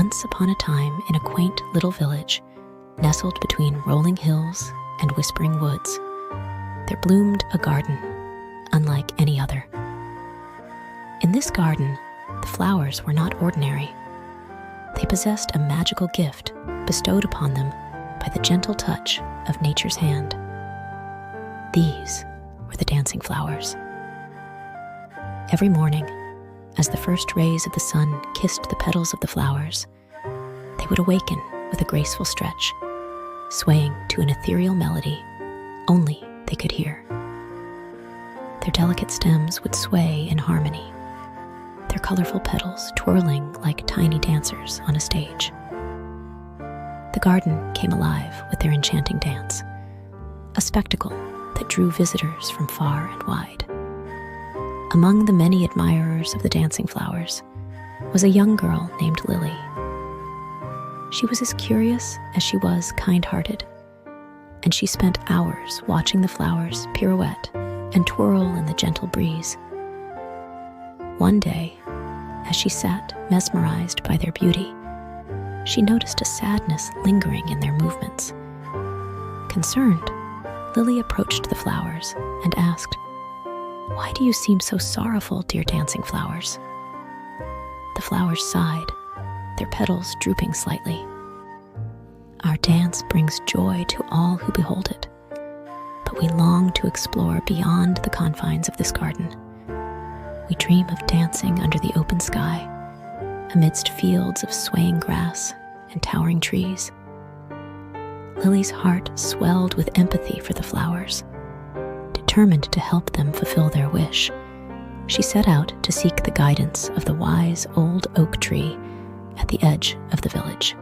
Once upon a time, in a quaint little village, nestled between rolling hills and whispering woods, there bloomed a garden unlike any other. In this garden, the flowers were not ordinary. They possessed a magical gift bestowed upon them by the gentle touch of nature's hand. These were the dancing flowers. Every morning, as the first rays of the sun kissed the petals of the flowers, they would awaken with a graceful stretch, swaying to an ethereal melody only they could hear. Their delicate stems would sway in harmony, their colorful petals twirling like tiny dancers on a stage. The garden came alive with their enchanting dance, a spectacle that drew visitors from far and wide. Among the many admirers of the dancing flowers was a young girl named Lily. She was as curious as she was kind-hearted, and she spent hours watching the flowers pirouette and twirl in the gentle breeze. One day, as she sat mesmerized by their beauty, she noticed a sadness lingering in their movements. Concerned, Lily approached the flowers and asked, "Why do you seem so sorrowful, dear dancing flowers?" The flowers sighed, their petals drooping slightly. "Our dance brings joy to all who behold it, but we long to explore beyond the confines of this garden. We dream of dancing under the open sky, amidst fields of swaying grass and towering trees." Lily's heart swelled with empathy for the flowers. Determined to help them fulfill their wish, she set out to seek the guidance of the wise old oak tree at the edge of the village.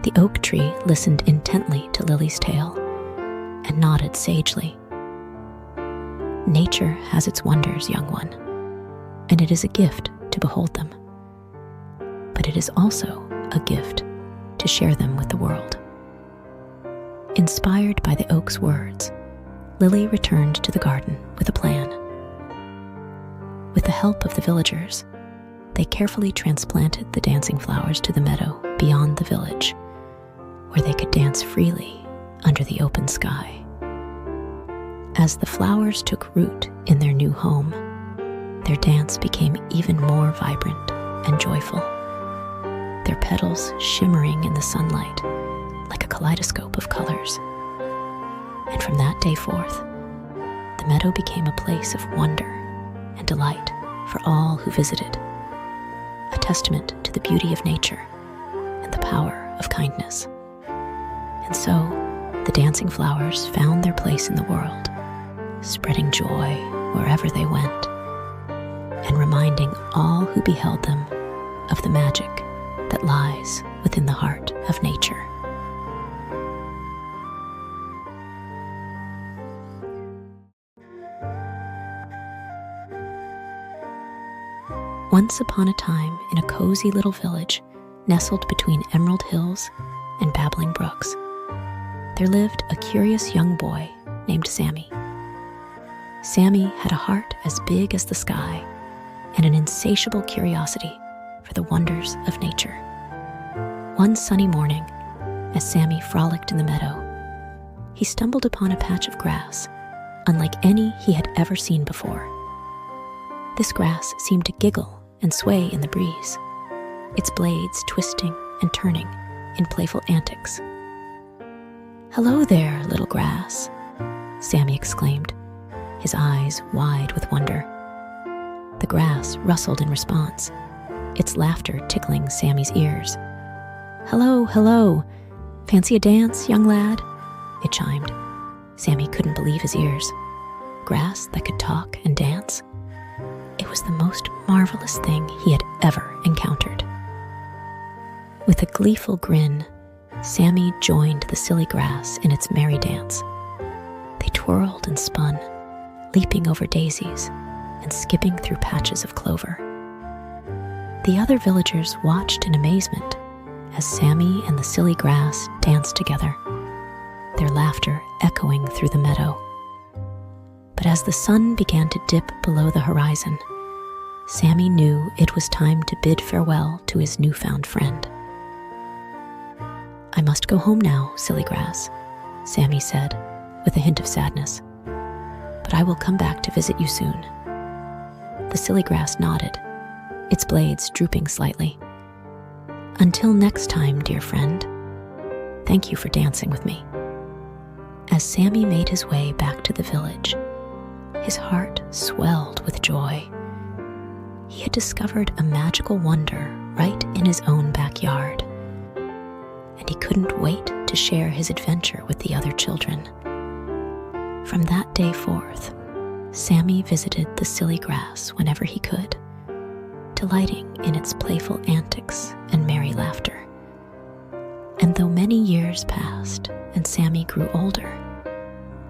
The oak tree listened intently to Lily's tale and nodded sagely. "Nature has its wonders, young one, and it is a gift to behold them. But it is also a gift to share them with the world." Inspired by the oak's words, Lily returned to the garden with a plan. With the help of the villagers, they carefully transplanted the dancing flowers to the meadow beyond the village, where they could dance freely under the open sky. As the flowers took root in their new home, their dance became even more vibrant and joyful, their petals shimmering in the sunlight like a kaleidoscope of colors. And from that day forth, the meadow became a place of wonder and delight for all who visited, a testament to the beauty of nature and the power of kindness. And so, the dancing flowers found their place in the world, spreading joy wherever they went, and reminding all who beheld them of the magic that lies within the heart of nature. Once upon a time, in a cozy little village nestled between emerald hills and babbling brooks, there lived a curious young boy named Sammy. Sammy had a heart as big as the sky and an insatiable curiosity for the wonders of nature. One sunny morning, as Sammy frolicked in the meadow, he stumbled upon a patch of grass unlike any he had ever seen before. This grass seemed to giggle and sway in the breeze, its blades twisting and turning in playful antics. "Hello there, little grass," Sammy exclaimed, his eyes wide with wonder. The grass rustled in response, its laughter tickling Sammy's ears. "Hello, hello. Fancy a dance, young lad?" it chimed. Sammy couldn't believe his ears. Grass that could talk and dance? It was the most marvelous thing he had ever encountered. With a gleeful grin, Sammy joined the silly grass in its merry dance. They twirled and spun, leaping over daisies and skipping through patches of clover. The other villagers watched in amazement as Sammy and the silly grass danced together, their laughter echoing through the meadow. But as the sun began to dip below the horizon, Sammy knew it was time to bid farewell to his newfound friend. "I must go home now, silly grass," Sammy said, with a hint of sadness. "But I will come back to visit you soon." The silly grass nodded, its blades drooping slightly. "Until next time, dear friend. Thank you for dancing with me." As Sammy made his way back to the village, his heart swelled with joy. He had discovered a magical wonder right in his own backyard, and he couldn't wait to share his adventure with the other children. From that day forth, Sammy visited the silly grass whenever he could, delighting in its playful antics and merry laughter. And though many years passed and Sammy grew older,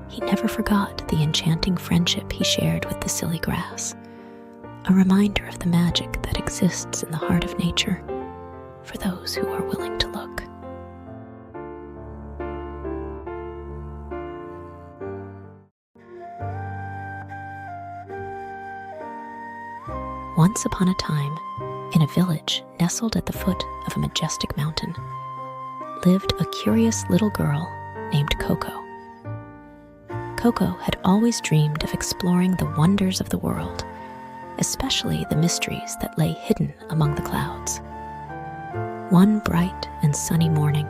he never forgot the enchanting friendship he shared with the silly grass, a reminder of the magic that exists in the heart of nature for those who are willing to look. Once upon a time, in a village nestled at the foot of a majestic mountain, lived a curious little girl named Coco. Coco had always dreamed of exploring the wonders of the world, especially the mysteries that lay hidden among the clouds. One bright and sunny morning,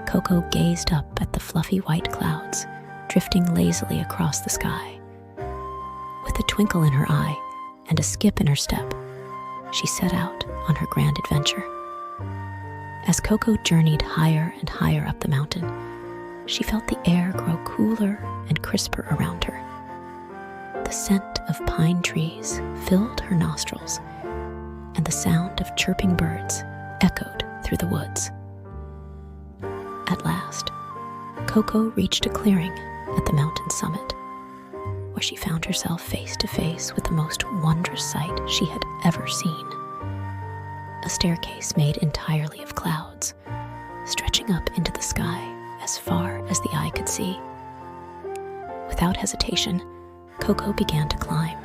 Coco gazed up at the fluffy white clouds drifting lazily across the sky. With a twinkle in her eye and a skip in her step, she set out on her grand adventure. As Coco journeyed higher and higher up the mountain, she felt the air grow cooler and crisper around her. The scent of pine trees filled her nostrils, and the sound of chirping birds echoed through the woods. At last, Coco reached a clearing at the mountain summit, where she found herself face to face with the most wondrous sight she had ever seen. A staircase made entirely of clouds, stretching up into the sky as far as the eye could see. Without hesitation, Coco began to climb,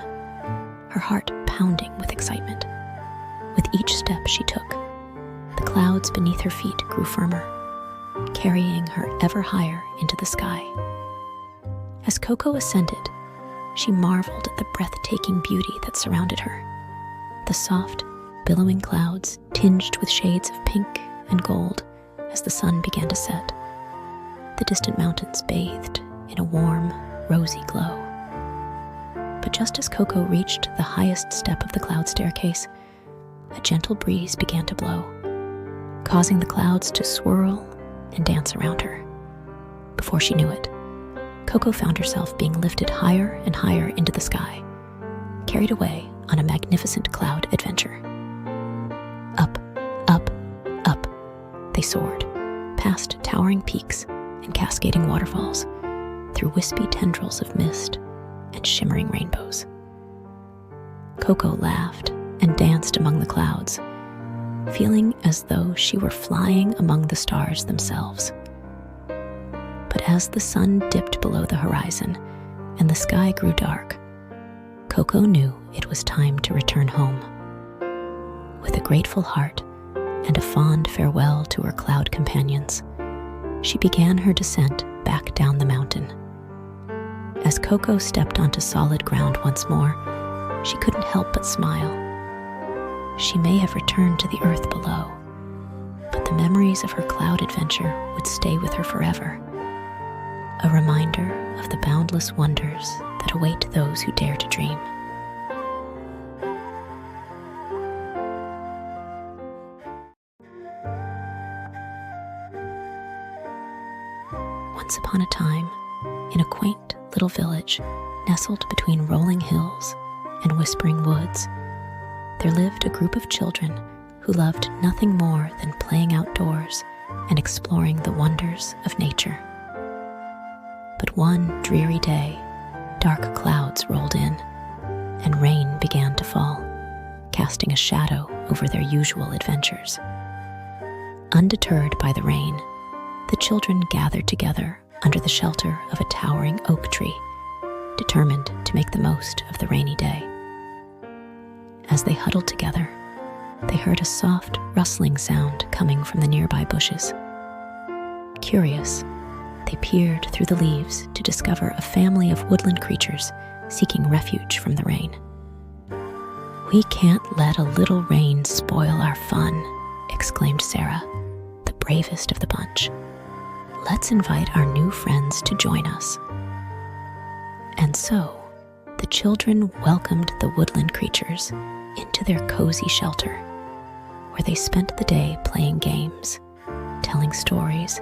her heart pounding with excitement. With each step she took, the clouds beneath her feet grew firmer, carrying her ever higher into the sky. As Coco ascended, she marveled at the breathtaking beauty that surrounded her. The soft, billowing clouds tinged with shades of pink and gold as the sun began to set. The distant mountains bathed in a warm, rosy glow. But just as Coco reached the highest step of the cloud staircase, a gentle breeze began to blow, causing the clouds to swirl and dance around her. Before she knew it, Coco found herself being lifted higher and higher into the sky, carried away on a magnificent cloud adventure. Up, up, up, they soared, past towering peaks and cascading waterfalls, through wispy tendrils of mist and shimmering rainbows. Coco laughed and danced among the clouds, feeling as though she were flying among the stars themselves. But as the sun dipped below the horizon and the sky grew dark, Coco knew it was time to return home. With a grateful heart and a fond farewell to her cloud companions, she began her descent back down the mountain. As Coco stepped onto solid ground once more, she couldn't help but smile. She may have returned to the earth below, but the memories of her cloud adventure would stay with her forever, a reminder of the boundless wonders that await those who dare to dream. Once upon a time, in a quaint little village nestled between rolling hills and whispering woods, there lived a group of children who loved nothing more than playing outdoors and exploring the wonders of nature. But one dreary day, dark clouds rolled in, and rain began to fall, casting a shadow over their usual adventures. Undeterred by the rain, the children gathered together under the shelter of a towering oak tree, determined to make the most of the rainy day. As they huddled together, they heard a soft, rustling sound coming from the nearby bushes. Curious, they peered through the leaves to discover a family of woodland creatures seeking refuge from the rain. "We can't let a little rain spoil our fun," exclaimed Sarah, the bravest of the bunch. "Let's invite our new friends to join us." And so, the children welcomed the woodland creatures into their cozy shelter, where they spent the day playing games, telling stories,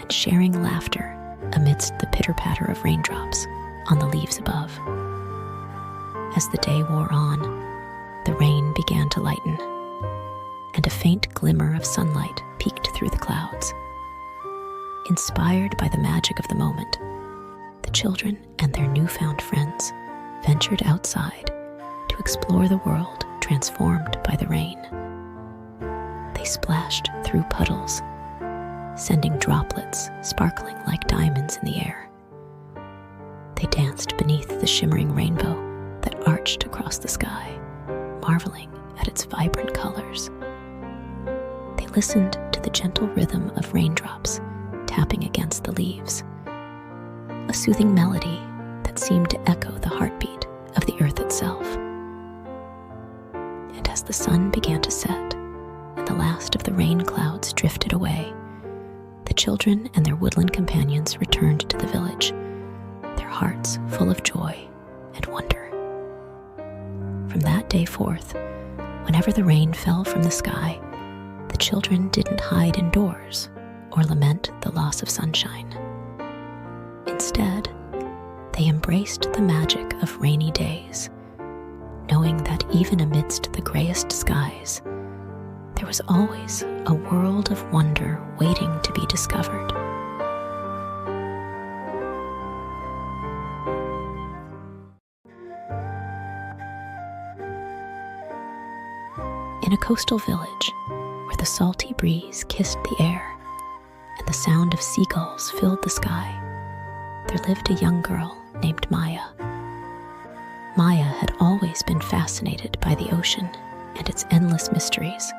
and sharing laughter amidst the pitter-patter of raindrops on the leaves above. As the day wore on, the rain began to lighten, and a faint glimmer of sunlight peeked through the clouds. Inspired by the magic of the moment, the children and their newfound friends ventured outside to explore the world transformed by the rain. They splashed through puddles, sending droplets sparkling like diamonds in the air. They danced beneath the shimmering rainbow that arched across the sky, marveling at its vibrant colors. They listened to the gentle rhythm of raindrops tapping against the leaves, a soothing melody that seemed to echo the heartbeat of the earth itself. And as the sun began to set and the last of the rain clouds drifted away, the children and their woodland companions returned to the village, their hearts full of joy and wonder. From that day forth, whenever the rain fell from the sky, the children didn't hide indoors or lament the loss of sunshine. Instead, they embraced the magic of rainy days, knowing that even amidst the grayest skies, there was always a world of wonder waiting to be discovered. In a coastal village, where the salty breeze kissed the air and the sound of seagulls filled the sky, there lived a young girl named Maya. Maya had always been fascinated by the ocean and its endless mysteries.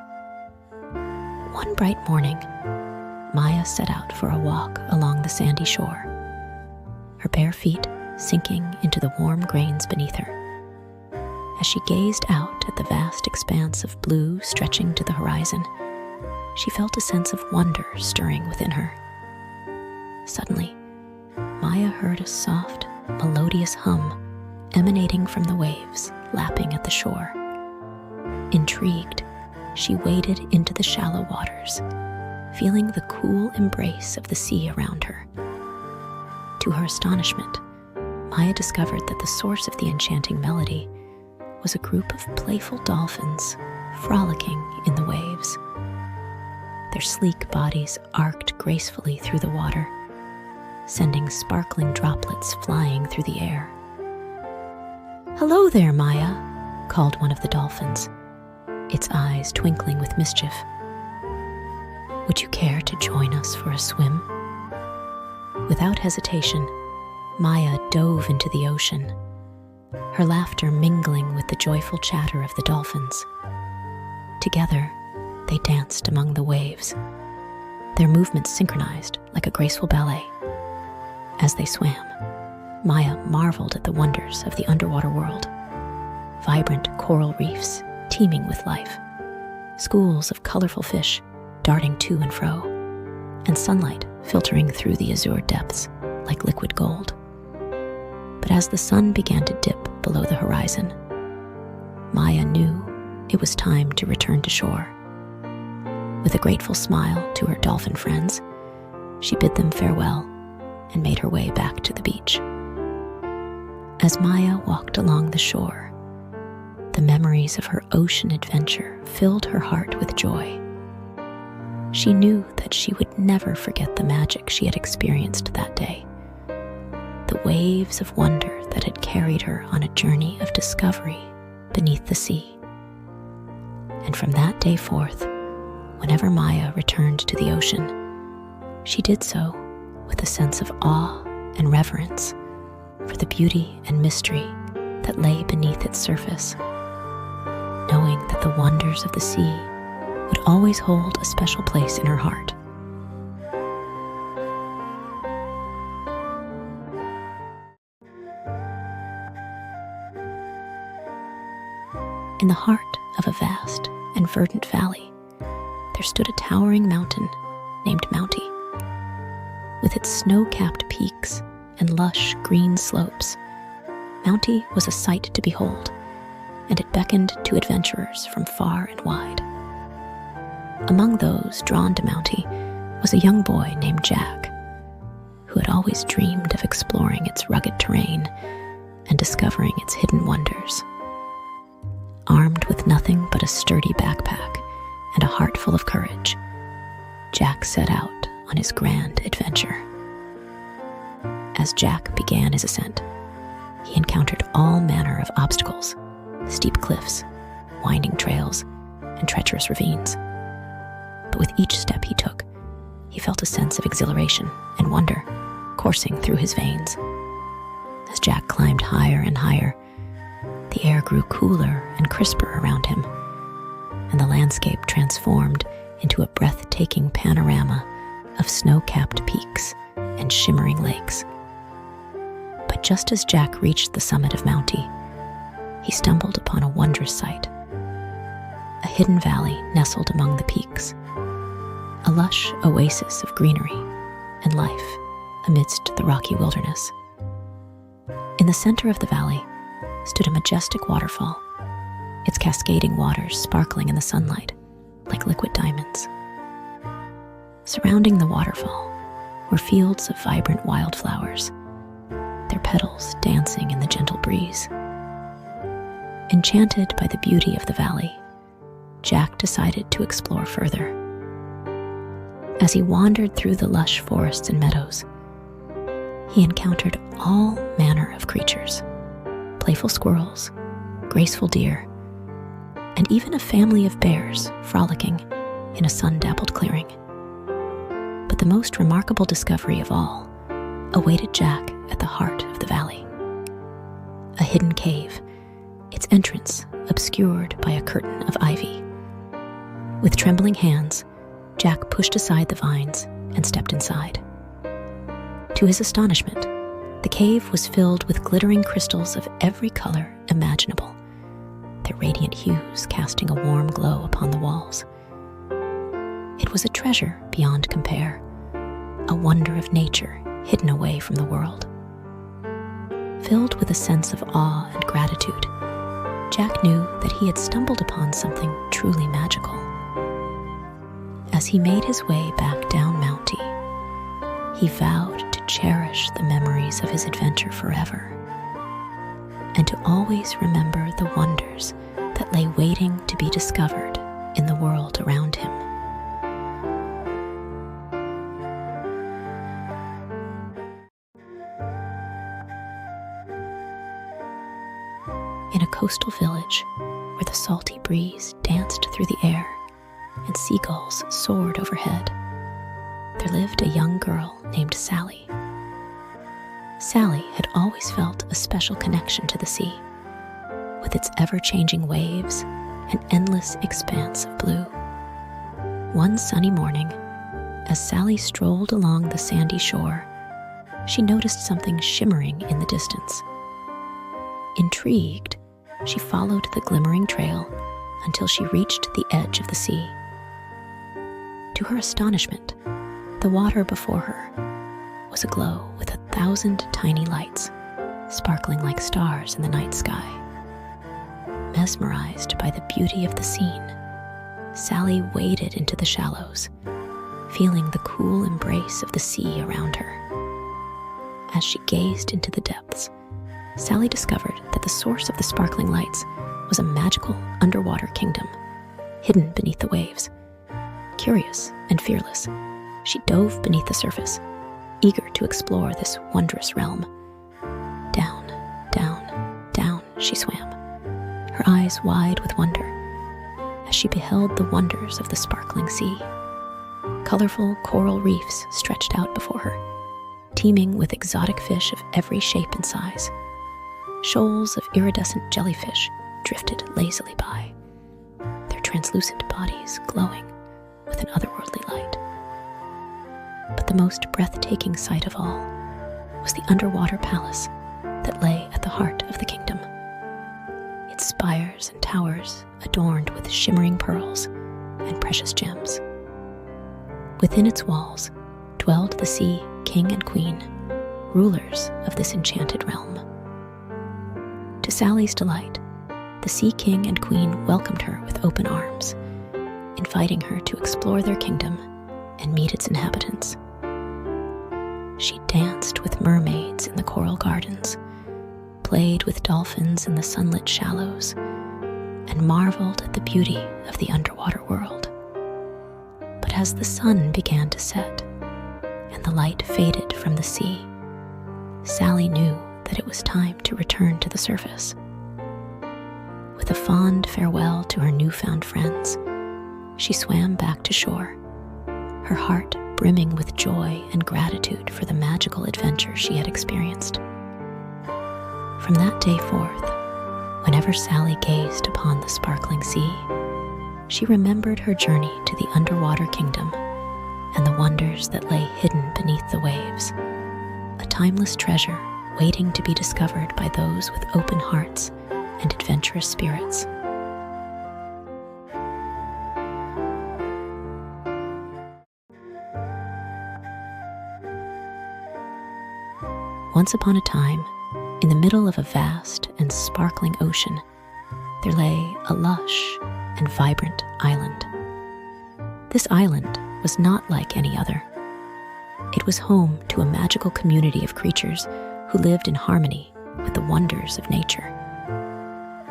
One bright morning, Maya set out for a walk along the sandy shore, her bare feet sinking into the warm grains beneath her. As she gazed out at the vast expanse of blue stretching to the horizon, she felt a sense of wonder stirring within her. Suddenly, Maya heard a soft, melodious hum emanating from the waves lapping at the shore. Intrigued, she waded into the shallow waters, feeling the cool embrace of the sea around her. To her astonishment, Maya discovered that the source of the enchanting melody was a group of playful dolphins frolicking in the waves. Their sleek bodies arced gracefully through the water, sending sparkling droplets flying through the air. "Hello there, Maya," called one of the dolphins, its eyes twinkling with mischief. "Would you care to join us for a swim?" Without hesitation, Maya dove into the ocean, her laughter mingling with the joyful chatter of the dolphins. Together, they danced among the waves, their movements synchronized like a graceful ballet. As they swam, Maya marveled at the wonders of the underwater world. Vibrant coral reefs teeming with life, schools of colorful fish darting to and fro, and sunlight filtering through the azure depths like liquid gold. But as the sun began to dip below the horizon, Maya knew it was time to return to shore. With a grateful smile to her dolphin friends, she bid them farewell and made her way back to the beach. As Maya walked along the shore, the memories of her ocean adventure filled her heart with joy. She knew that she would never forget the magic she had experienced that day, the waves of wonder that had carried her on a journey of discovery beneath the sea. And from that day forth, whenever Maya returned to the ocean, she did so with a sense of awe and reverence for the beauty and mystery that lay beneath its surface. the wonders of the sea would always hold a special place in her heart. In the heart of a vast and verdant valley, there stood a towering mountain named Mounty. With its snow-capped peaks and lush green slopes, Mounty was a sight to behold, and it beckoned to adventurers from far and wide. Among those drawn to Mounty was a young boy named Jack, who had always dreamed of exploring its rugged terrain and discovering its hidden wonders. Armed with nothing but a sturdy backpack and a heart full of courage, Jack set out on his grand adventure. As Jack began his ascent, he encountered all manner of obstacles: steep cliffs, winding trails, and treacherous ravines. But with each step he took, he felt a sense of exhilaration and wonder coursing through his veins. As Jack climbed higher and higher, the air grew cooler and crisper around him, and the landscape transformed into a breathtaking panorama of snow-capped peaks and shimmering lakes. But just as Jack reached the summit of Mounty, he stumbled upon a wondrous sight: a hidden valley nestled among the peaks, a lush oasis of greenery and life amidst the rocky wilderness. In the center of the valley stood a majestic waterfall, its cascading waters sparkling in the sunlight like liquid diamonds. Surrounding the waterfall were fields of vibrant wildflowers, their petals dancing in the gentle breeze. Enchanted by the beauty of the valley, Jack decided to explore further. As he wandered through the lush forests and meadows, he encountered all manner of creatures: playful squirrels, graceful deer, and even a family of bears frolicking in a sun-dappled clearing. But the most remarkable discovery of all awaited Jack at the heart of the valley: a hidden cave, its entrance obscured by a curtain of ivy. With trembling hands, Jack pushed aside the vines and stepped inside. To his astonishment, the cave was filled with glittering crystals of every color imaginable, their radiant hues casting a warm glow upon the walls. It was a treasure beyond compare, a wonder of nature hidden away from the world. Filled with a sense of awe and gratitude, Jack knew that he had stumbled upon something truly magical. As he made his way back down Mounty, he vowed to cherish the memories of his adventure forever, and to always remember the wonders that lay waiting to be discovered in the world around him. In a coastal village where the salty breeze danced through the air and seagulls soared overhead, there lived a young girl named Sally. Sally had always felt a special connection to the sea, with its ever-changing waves and endless expanse of blue. One sunny morning, as Sally strolled along the sandy shore, she noticed something shimmering in the distance. Intrigued, she followed the glimmering trail until she reached the edge of the sea. To her astonishment, the water before her was aglow with 1,000 tiny lights, sparkling like stars in the night sky. Mesmerized by the beauty of the scene, Sally waded into the shallows, feeling the cool embrace of the sea around her. As she gazed into the depths, Sally discovered that the source of the sparkling lights was a magical underwater kingdom, hidden beneath the waves. Curious and fearless, she dove beneath the surface, eager to explore this wondrous realm. Down, down, down she swam, her eyes wide with wonder, as she beheld the wonders of the sparkling sea. Colorful coral reefs stretched out before her, teeming with exotic fish of every shape and size. Shoals of iridescent jellyfish drifted lazily by, translucent bodies glowing with an otherworldly light. But the most breathtaking sight of all was the underwater palace that lay at the heart of the kingdom. Its spires and towers adorned with shimmering pearls and precious gems. Within its walls dwelled the Sea King and Queen, rulers of this enchanted realm. To Sally's delight, the Sea King and Queen welcomed her with open arms, inviting her to explore their kingdom and meet its inhabitants. She danced with mermaids in the coral gardens, played with dolphins in the sunlit shallows, and marveled at the beauty of the underwater world. But as the sun began to set and the light faded from the sea, Sally knew that it was time to return to the surface. With a fond farewell to her newfound friends, she swam back to shore, her heart brimming with joy and gratitude for the magical adventure she had experienced. From that day forth, whenever Sally gazed upon the sparkling sea, she remembered her journey to the underwater kingdom and the wonders that lay hidden beneath the waves, a timeless treasure waiting to be discovered by those with open hearts and adventurous spirits. Once upon a time, in the middle of a vast and sparkling ocean, there lay a lush and vibrant island. This island was not like any other. It was home to a magical community of creatures who lived in harmony with the wonders of nature.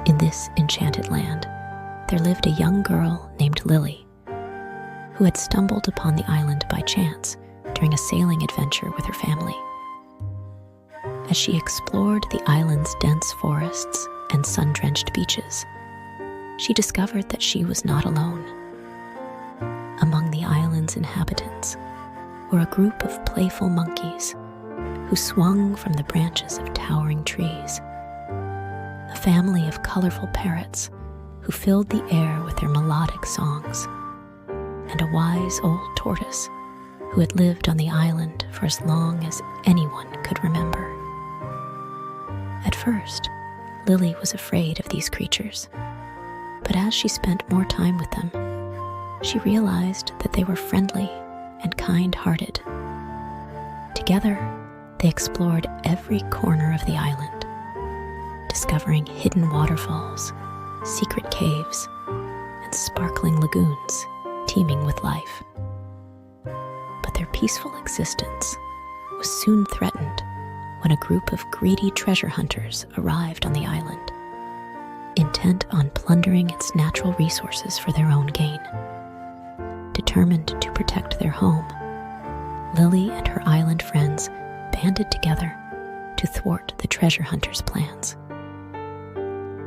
In this enchanted land, there lived a young girl named Lily, who had stumbled upon the island by chance during a sailing adventure with her family. As she explored the island's dense forests and sun-drenched beaches, she discovered that she was not alone. Among the island's inhabitants were a group of playful monkeys who swung from the branches of towering trees, a family of colorful parrots who filled the air with their melodic songs, and a wise old tortoise who had lived on the island for as long as anyone could remember. At first, Lily was afraid of these creatures, but as she spent more time with them, she realized that they were friendly and kind-hearted. Together, they explored every corner of the island, discovering hidden waterfalls, secret caves, and sparkling lagoons teeming with life. But their peaceful existence was soon threatened when a group of greedy treasure hunters arrived on the island, intent on plundering its natural resources for their own gain. Determined to protect their home, Lily and her island friends banded together to thwart the treasure hunters' plans.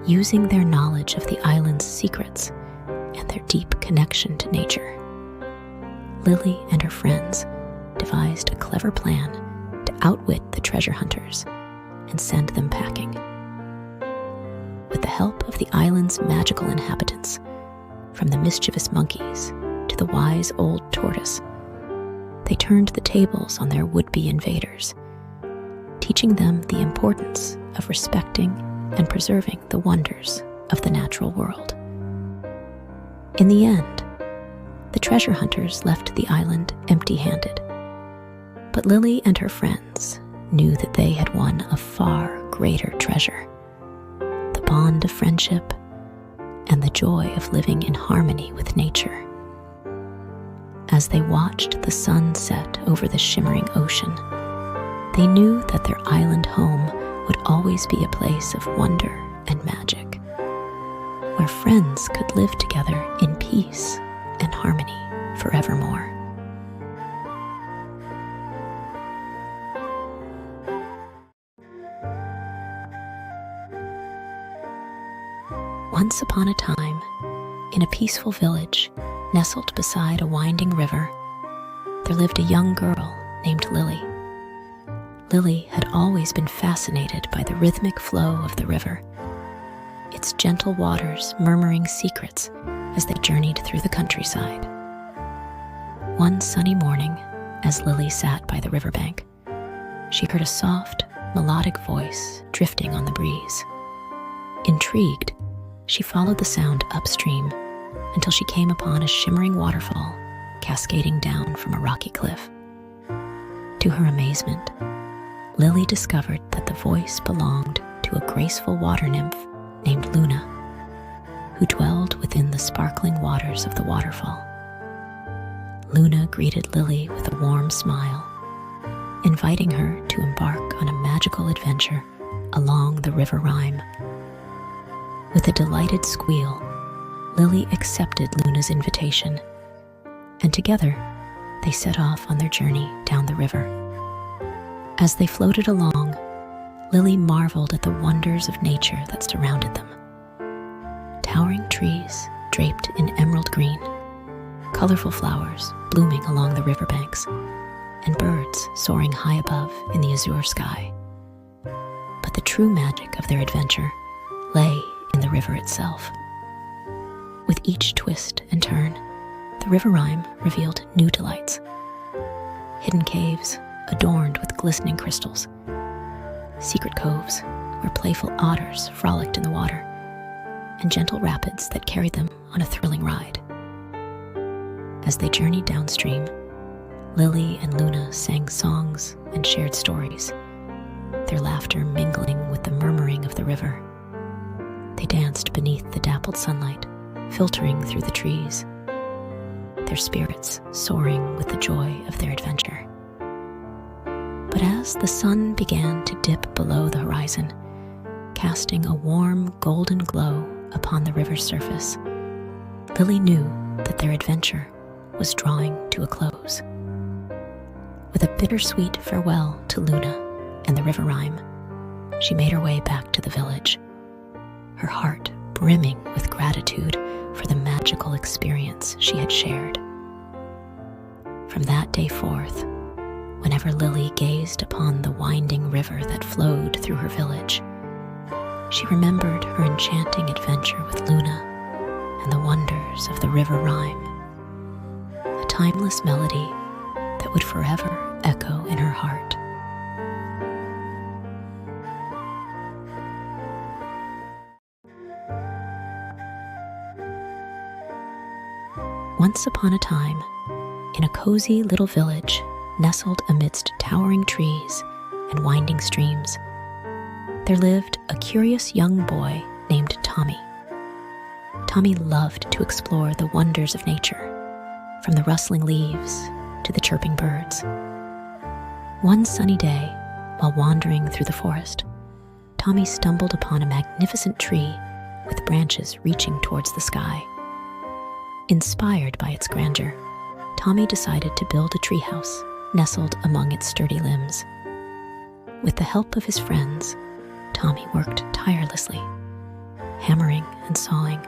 Using their knowledge of the island's secrets and their deep connection to nature, Lily and her friends devised a clever plan to outwit the treasure hunters and send them packing. With the help of the island's magical inhabitants, from the mischievous monkeys to the wise old tortoise, they turned the tables on their would-be invaders, teaching them the importance of respecting and preserving the wonders of the natural world. In the end, the treasure hunters left the island empty-handed, but Lily and her friends knew that they had won a far greater treasure: the bond of friendship and the joy of living in harmony with nature. As they watched the sun set over the shimmering ocean, they knew that their island home would always be a place of wonder and magic, where friends could live together in peace and harmony forevermore. Once upon a time, in a peaceful village nestled beside a winding river, there lived a young girl named Lily. Lily had always been fascinated by the rhythmic flow of the river, its gentle waters murmuring secrets as they journeyed through the countryside. One sunny morning, as Lily sat by the riverbank, she heard a soft, melodic voice drifting on the breeze. Intrigued, she followed the sound upstream until she came upon a shimmering waterfall cascading down from a rocky cliff. To her amazement, Lily discovered that the voice belonged to a graceful water nymph named Luna, who dwelled within the sparkling waters of the waterfall. Luna greeted Lily with a warm smile, inviting her to embark on a magical adventure along the river Rhyme. With a delighted squeal, Lily accepted Luna's invitation, and together they set off on their journey down the river. As they floated along, Lily marveled at the wonders of nature that surrounded them. Towering trees draped in emerald green, colorful flowers blooming along the riverbanks, and birds soaring high above in the azure sky. But the true magic of their adventure lay in the river itself. With each twist and turn, the river Rhyme revealed new delights. Hidden caves adorned with glistening crystals, secret coves where playful otters frolicked in the water, and gentle rapids that carried them on a thrilling ride. As they journeyed downstream, Lily and Luna sang songs and shared stories, their laughter mingling with the murmuring of the river. They danced beneath the dappled sunlight, filtering through the trees, their spirits soaring with the joy of their adventure. But as the sun began to dip below the horizon, casting a warm golden glow upon the river's surface, Lily knew that their adventure was drawing to a close. With a bittersweet farewell to Luna and the river Rhyme, she made her way back to the village, her heart brimming with gratitude for the magical experience she had shared. From that day forth, whenever Lily gazed upon the winding river that flowed through her village, she remembered her enchanting adventure with Luna and the wonders of the river Rhyme, a timeless melody that would forever echo in her heart. Once upon a time, in a cozy little village nestled amidst towering trees and winding streams, there lived a curious young boy named Tommy. Tommy loved to explore the wonders of nature, from the rustling leaves to the chirping birds. One sunny day, while wandering through the forest, Tommy stumbled upon a magnificent tree with branches reaching towards the sky. Inspired by its grandeur, Tommy decided to build a treehouse nestled among its sturdy limbs. With the help of his friends, Tommy worked tirelessly, hammering and sawing,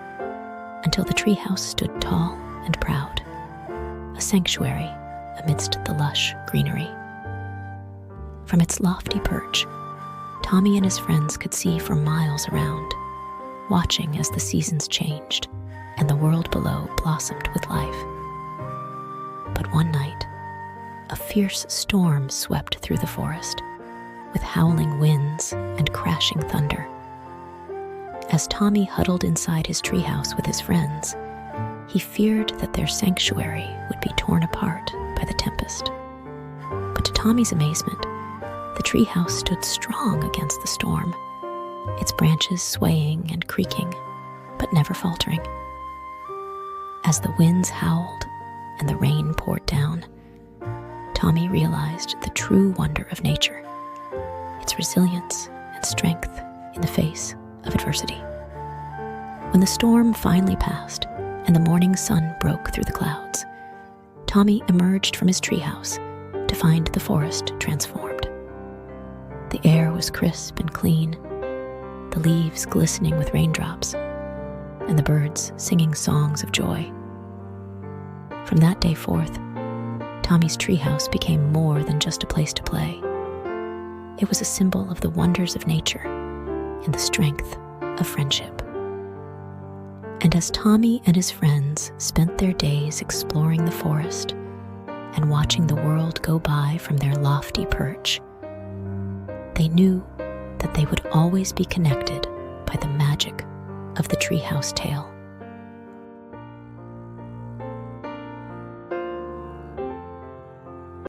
until the treehouse stood tall and proud, a sanctuary amidst the lush greenery. From its lofty perch, Tommy and his friends could see for miles around, watching as the seasons changed and the world below blossomed with life. But one night, a fierce storm swept through the forest, with howling winds and crashing thunder. As Tommy huddled inside his treehouse with his friends, he feared that their sanctuary would be torn apart by the tempest. But to Tommy's amazement, the treehouse stood strong against the storm, its branches swaying and creaking, but never faltering. As the winds howled and the rain poured down, Tommy realized the true wonder of nature, its resilience and strength in the face of adversity. When the storm finally passed and the morning sun broke through the clouds, Tommy emerged from his treehouse to find the forest transformed. The air was crisp and clean, the leaves glistening with raindrops, and the birds singing songs of joy. From that day forth, Tommy's treehouse became more than just a place to play. It was a symbol of the wonders of nature and the strength of friendship. And And as Tommy and his friends spent their days exploring the forest and watching the world go by from their lofty perch, they knew that they would always be connected by the magic of the treehouse tale.